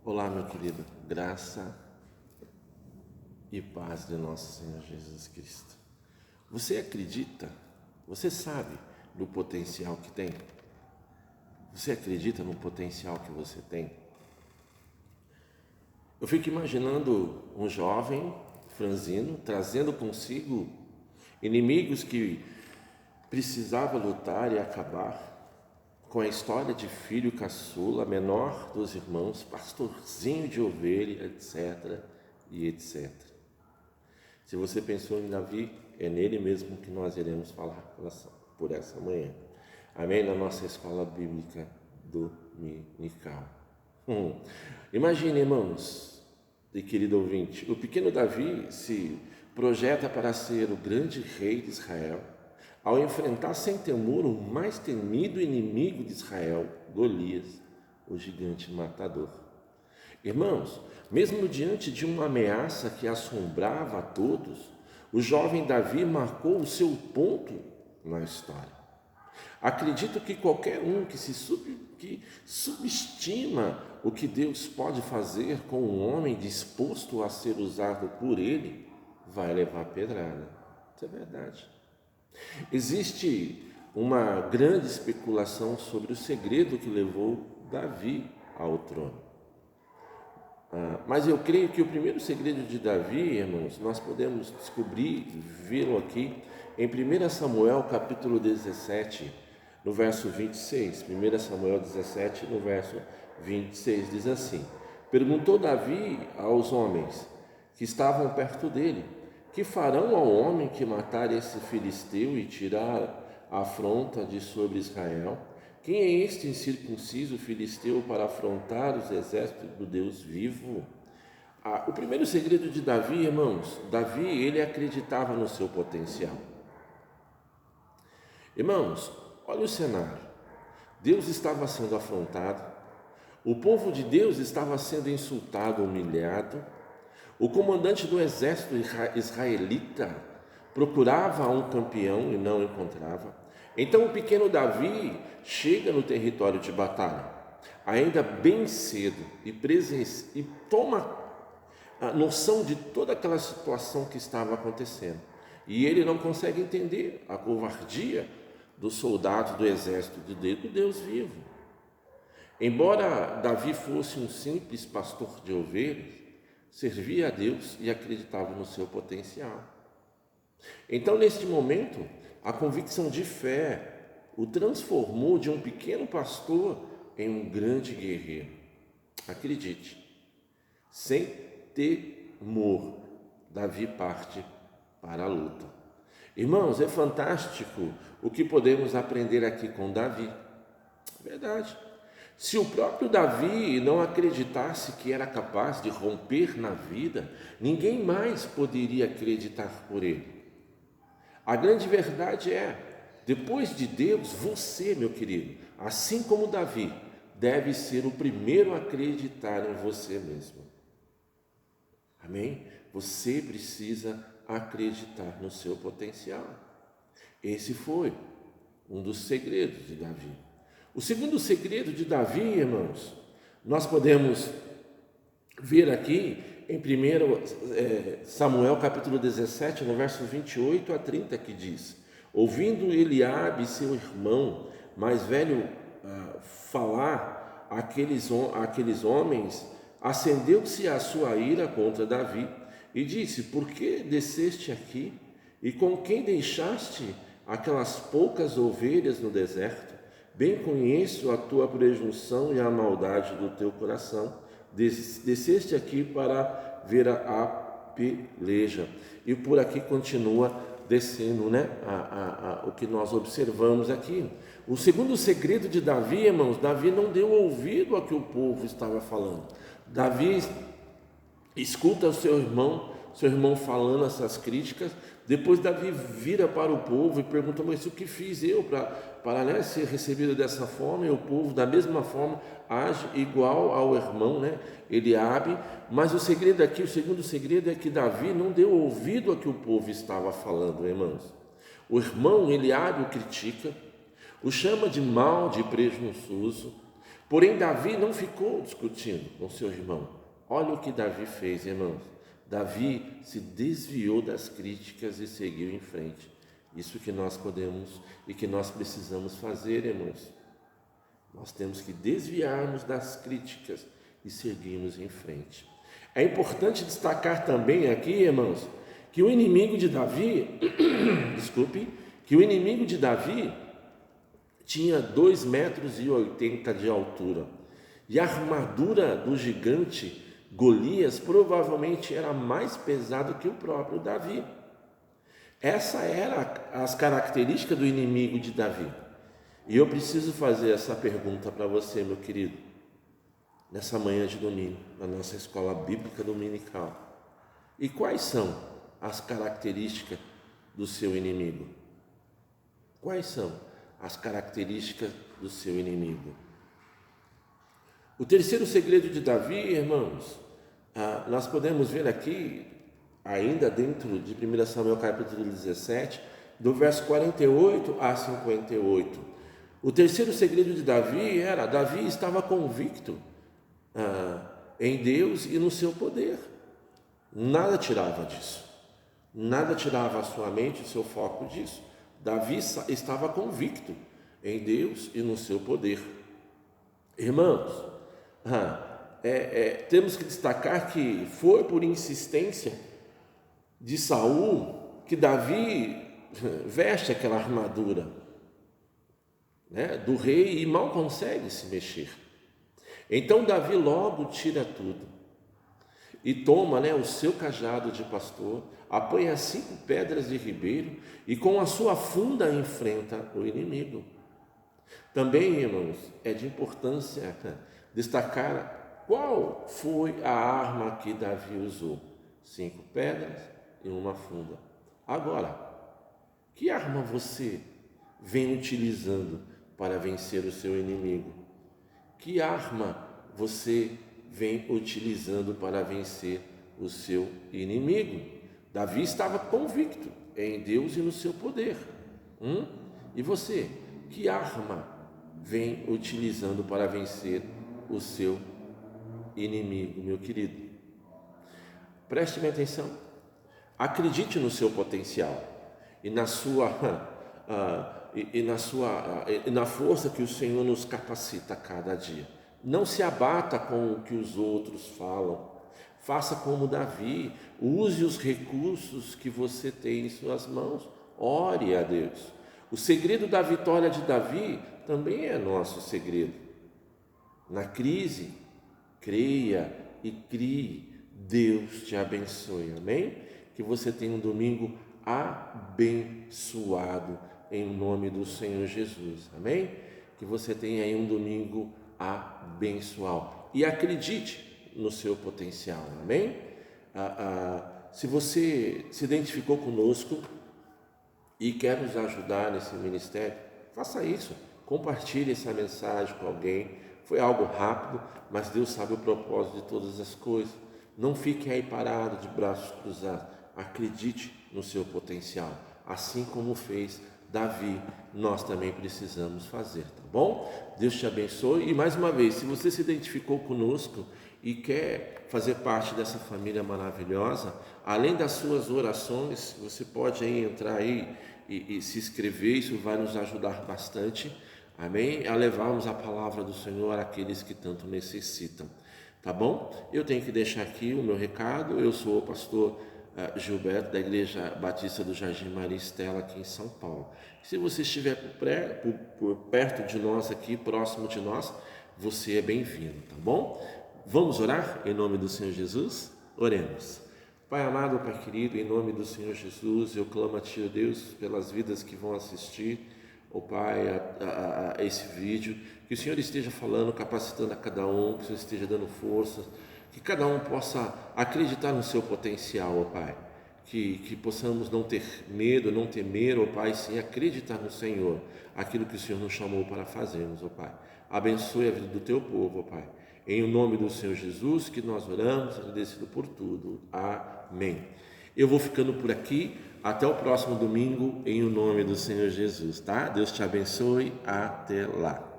Olá, meu querido, graça e paz de nosso Senhor Jesus Cristo. Você acredita? Você sabe do potencial que tem? Você acredita no potencial que você tem? Eu fico imaginando um jovem franzino trazendo consigo inimigos que precisava lutar e acabar, com a história de filho caçula, menor dos irmãos, pastorzinho de ovelha, etc. e etc. Se você pensou em Davi, é nele mesmo que nós iremos falar por essa manhã. Amém? Na nossa escola bíblica dominical. Imagine, irmãos e querido ouvinte, o pequeno Davi se projeta para ser o grande rei de Israel, ao enfrentar sem temor o mais temido inimigo de Israel, Golias, o gigante matador. Irmãos, mesmo diante de uma ameaça que assombrava a todos, o jovem Davi marcou o seu ponto na história. Acredito que qualquer um que subestima o que Deus pode fazer com um homem disposto a ser usado por Ele, vai levar pedrada. Isso é verdade. Existe uma grande especulação sobre o segredo que levou Davi ao trono. Mas eu creio que o primeiro segredo de Davi, irmãos, nós podemos descobrir, vê-lo aqui em 1 Samuel capítulo 17, no verso 26. 1 Samuel 17, no verso 26, diz assim: Perguntou Davi aos homens que estavam perto dele: Que farão ao homem que matar esse filisteu e tirar a afronta de sobre Israel? Quem é este incircunciso filisteu para afrontar os exércitos do Deus vivo? O primeiro segredo de Davi, irmãos, Davi, ele acreditava no seu potencial. Irmãos, olha o cenário. Deus estava sendo afrontado, o povo de Deus estava sendo insultado, humilhado. O comandante do exército israelita procurava um campeão e não encontrava. Então o pequeno Davi chega no território de batalha, ainda bem cedo, e toma a noção de toda aquela situação que estava acontecendo. E ele não consegue entender a covardia dos soldados do exército do Deus vivo. Embora Davi fosse um simples pastor de ovelhas, servia a Deus e acreditava no seu potencial. Então, neste momento, a convicção de fé o transformou de um pequeno pastor em um grande guerreiro. Acredite, sem temor, Davi parte para a luta. Irmãos, é fantástico o que podemos aprender aqui com Davi. É verdade. Se o próprio Davi não acreditasse que era capaz de romper na vida, ninguém mais poderia acreditar por ele. A grande verdade é, depois de Deus, você, meu querido, assim como Davi, deve ser o primeiro a acreditar em você mesmo. Amém? Você precisa acreditar no seu potencial. Esse foi um dos segredos de Davi. O segundo segredo de Davi, irmãos, nós podemos ver aqui em 1 Samuel capítulo 17, no verso 28 a 30, que diz: Ouvindo Eliabe, seu irmão mais velho, falar aqueles homens, acendeu-se a sua ira contra Davi e disse: Por que desceste aqui? E com quem deixaste aquelas poucas ovelhas no deserto? Bem conheço a tua presunção e a maldade do teu coração. Desceste aqui para ver a peleja. E por aqui continua descendo, né? O que nós observamos aqui. O segundo segredo de Davi, irmãos, Davi não deu ouvido ao que o povo estava falando. Davi escuta o seu irmão falando essas críticas. Depois Davi vira para o povo e pergunta: mas o que fiz eu para ser recebido dessa forma? E o povo da mesma forma age igual ao irmão, né, Eliabe. Mas o segundo segredo é que Davi não deu ouvido ao que o povo estava falando, irmãos. O irmão Eliabe o critica, o chama de mal, de presunçoso, Porém, Davi não ficou discutindo com seu irmão. Olha o que Davi fez, irmãos. Davi se desviou das críticas e seguiu em frente. Isso que nós podemos e que nós precisamos fazer, irmãos. Nós temos que desviarmos das críticas e seguirmos em frente. É importante destacar também aqui, irmãos, que o inimigo de Davi, que o inimigo de Davi tinha 2,80 metros de altura. E a armadura do gigante Golias provavelmente era mais pesada que o próprio Davi. Essa era as características do inimigo de Davi. E eu preciso fazer essa pergunta para você, meu querido, nessa manhã de domingo, na nossa escola bíblica dominical. E quais são as características do seu inimigo? Quais são as características do seu inimigo? O terceiro segredo de Davi, irmãos, nós podemos ver aqui, ainda dentro de 1 Samuel capítulo 17, do verso 48 a 58. O terceiro segredo de Davi estava convicto em Deus e no seu poder. Nada tirava disso. Nada tirava a sua mente, o seu foco disso. Davi estava convicto em Deus e no seu poder. Irmãos, temos que destacar que foi por insistência de Saul que Davi veste aquela armadura, né, do rei e mal consegue se mexer. Então Davi logo tira tudo e toma, o seu cajado de pastor, apanha 5 pedras de ribeiro e com a sua funda enfrenta o inimigo. Também, irmãos, é de importância destacar qual foi a arma que Davi usou: 5 pedras e uma funda. Agora, que arma você vem utilizando para vencer o seu inimigo? Que arma você vem utilizando para vencer o seu inimigo? Davi estava convicto em Deus e no seu poder. E você, que arma vem utilizando para vencer o seu inimigo, meu querido? Preste-me atenção. Acredite no seu potencial e na força que o Senhor nos capacita a cada dia. Não se abata com o que os outros falam. Faça como Davi, use os recursos que você tem em suas mãos. Ore a Deus. O segredo da vitória de Davi também é nosso segredo. Na crise, creia e crie. Deus te abençoe, amém? Que você tenha um domingo abençoado em nome do Senhor Jesus, amém? Que você tenha aí um domingo abençoado e acredite no seu potencial, amém? Se você se identificou conosco e quer nos ajudar nesse ministério, faça isso, compartilhe essa mensagem com alguém. Foi algo rápido, mas Deus sabe o propósito de todas as coisas. Não fique aí parado de braços cruzados, acredite no seu potencial, assim como fez Davi, nós também precisamos fazer, tá bom? Deus te abençoe e mais uma vez, se você se identificou conosco e quer fazer parte dessa família maravilhosa, além das suas orações, você pode aí entrar aí e se inscrever, isso vai nos ajudar bastante, amém? A levarmos a palavra do Senhor àqueles que tanto necessitam, tá bom? Eu tenho que deixar aqui o meu recado. Eu sou o pastor Gilberto, da Igreja Batista do Jardim Maria Estela, aqui em São Paulo. Se você estiver por perto de nós aqui, próximo de nós, você é bem-vindo, tá bom? Vamos orar em nome do Senhor Jesus? Oremos. Pai amado, Pai querido, em nome do Senhor Jesus, eu clamo a Ti, ó Deus, pelas vidas que vão assistir, ó Pai, a esse vídeo, que o Senhor esteja falando, capacitando a cada um, que o Senhor esteja dando força, que cada um possa acreditar no seu potencial, ó Pai, que possamos não ter medo, não temer, ó Pai, sim acreditar no Senhor, aquilo que o Senhor nos chamou para fazermos, ó Pai. Abençoe a vida do Teu povo, ó Pai. Em nome do Senhor Jesus que nós oramos, agradecido por tudo. Amém. Eu vou ficando por aqui, até o próximo domingo, em nome do Senhor Jesus, tá? Deus te abençoe, até lá.